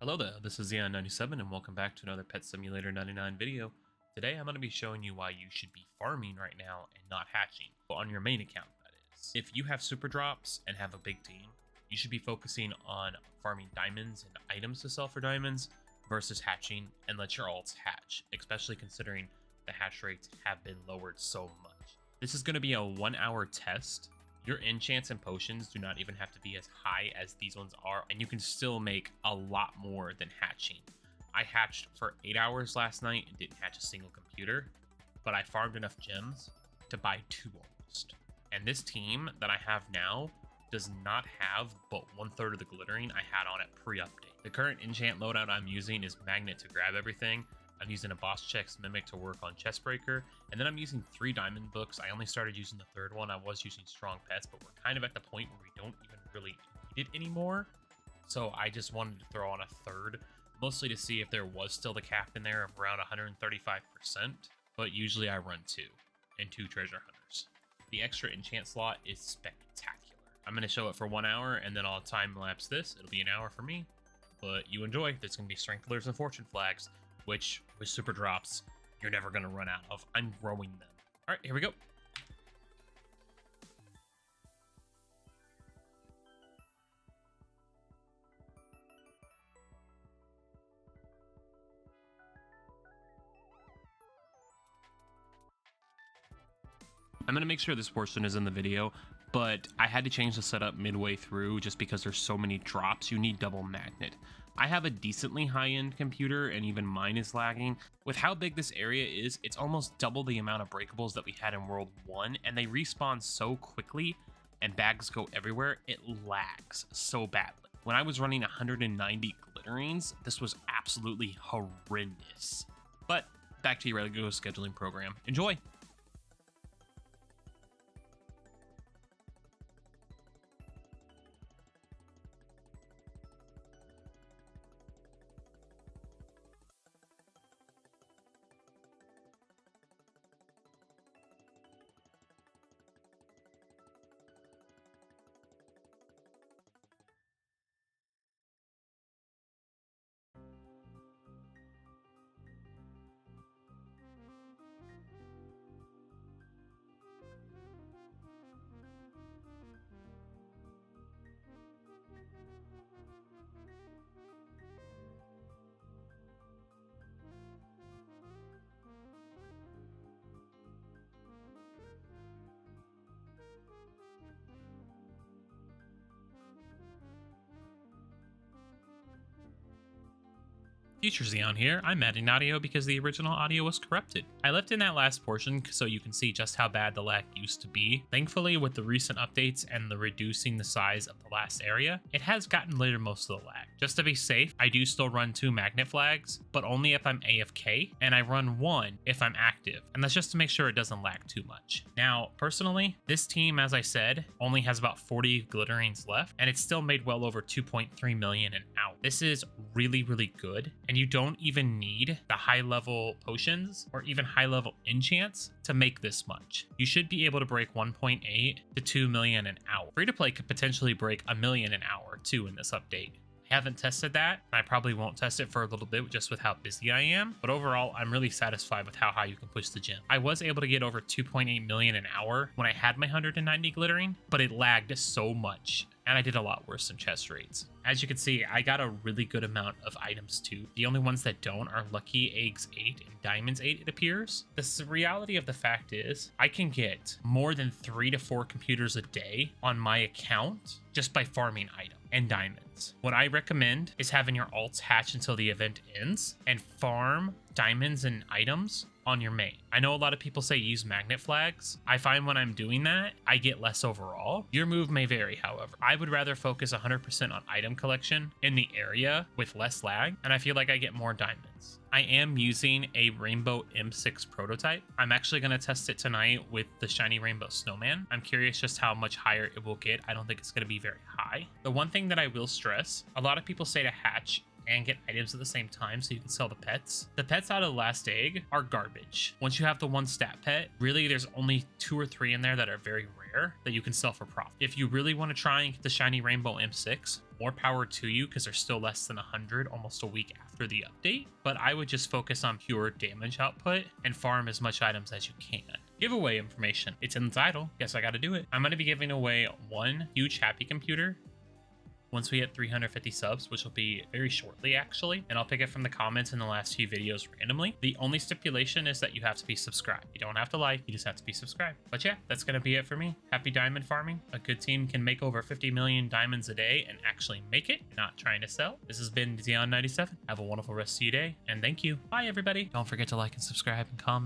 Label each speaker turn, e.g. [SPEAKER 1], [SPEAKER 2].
[SPEAKER 1] Hello there, this is Xeon97 and welcome back to another Pet Simulator 99 video. Today I'm going to be showing you why you should be farming right now and not hatching, well, on your main account that is. If you have super drops and have a big team, you should be focusing on farming diamonds and items to sell for diamonds versus hatching and let your alts hatch, especially considering the hatch rates have been lowered so much. This is going to be a 1 hour test. Your enchants and potions do not even have to be as high as these ones are, and you can still make a lot more than hatching. I hatched for 8 hours last night and didn't hatch a single computer, but I farmed enough gems to buy 2 almost. And this team that I have now does not have but 1/3 of the glittering I had on it pre-update. The current enchant loadout I'm using is Magnet to grab everything. I'm using a Boss Checks Mimic to work on Chestbreaker, and then I'm using 3 diamond books. I only started using the 3rd one. I was using Strong Pets, but we're kind of at the point where we don't even really need it anymore. So I just wanted to throw on a 3rd, mostly to see if there was still the cap in there of around 135%, but usually I run 2, and 2 treasure hunters. The extra enchant slot is spectacular. I'm going to show it for 1 hour, and then I'll time lapse this. It'll be an hour for me, but you enjoy. There's going to be strength pillars and fortune flags, which with super drops you're never going to run out of. I'm growing them. All right, here we go. I'm going to make sure this portion is in the video, but I had to change the setup midway through just because there's so many drops. You need double magnet. I have a decently high-end computer and even mine is lagging. With how big this area is, it's almost double the amount of breakables that we had in World 1, and they respawn so quickly and bags go everywhere, it lags so badly. When I was running 190 glitterings, this was absolutely horrendous. But back to your regular scheduling program. Enjoy! Future Xeon here. I'm adding audio because the original audio was corrupted. I left in that last portion so you can see just how bad the lag used to be. Thankfully, with the recent updates and the reducing the size of the last area, it has gotten rid of most of the lag. Just to be safe, I do still run 2 magnet flags, but only if I'm AFK, and I run 1 if I'm active, and that's just to make sure it doesn't lag too much. Now, personally, this team, as I said, only has about 40 glitterings left, and it's still made well over 2.3 million an hour. This is really, really good, and you don't even need the high level potions or even high level enchants to make this much. You should be able to break 1.8 to 2 million an hour. Free to play could potentially break 1 million an hour too in this update. I haven't tested that. I probably won't test it for a little bit just with how busy I am, but overall I'm really satisfied with how high you can push the gym. I was able to get over 2.8 million an hour when I had my 190 glittering, but it lagged so much and I did a lot worse in chest rates. As you can see, I got a really good amount of items too. The only ones that don't are Lucky Eggs 8 and Diamonds 8, it appears. The reality of the fact is, I can get more than 3 to 4 computers a day on my account just by farming items and diamonds. What I recommend is having your alts hatch until the event ends and farm diamonds and items on your main. I know a lot of people say use magnet flags. I find when I'm doing that, I get less overall. Your move may vary, however. I would rather focus 100% on item collection in the area with less lag, and I feel like I get more diamonds. I am using a Rainbow M6 prototype. I'm actually going to test it tonight with the Shiny Rainbow Snowman. I'm curious just how much higher it will get. I don't think it's going to be very high. The one thing that I will stress, a lot of people say to hatch and get items at the same time so you can sell the pets. The pets out of the last egg are garbage. Once you have the 1 stat pet, really there's only 2 or 3 in there that are very rare that you can sell for profit. If you really want to try and get the Shiny Rainbow M6, more power to you because they're still less than 100 almost a week after the update. But I would just focus on pure damage output and farm as much items as you can. Giveaway information. It's in the title. Guess I gotta do it. I'm gonna be giving away one huge happy computer once we hit 350 subs, which will be very shortly actually, and I'll pick it from the comments in the last few videos randomly. The only stipulation is that you have to be subscribed. You don't have to like, you just have to be subscribed. But yeah, that's gonna be it for me. Happy diamond farming. A good team can make over 50 million diamonds a day and actually make it, not trying to sell. This has been Xeon97. Have a wonderful rest of your day, and thank you. Bye everybody. Don't forget to like and subscribe and comment.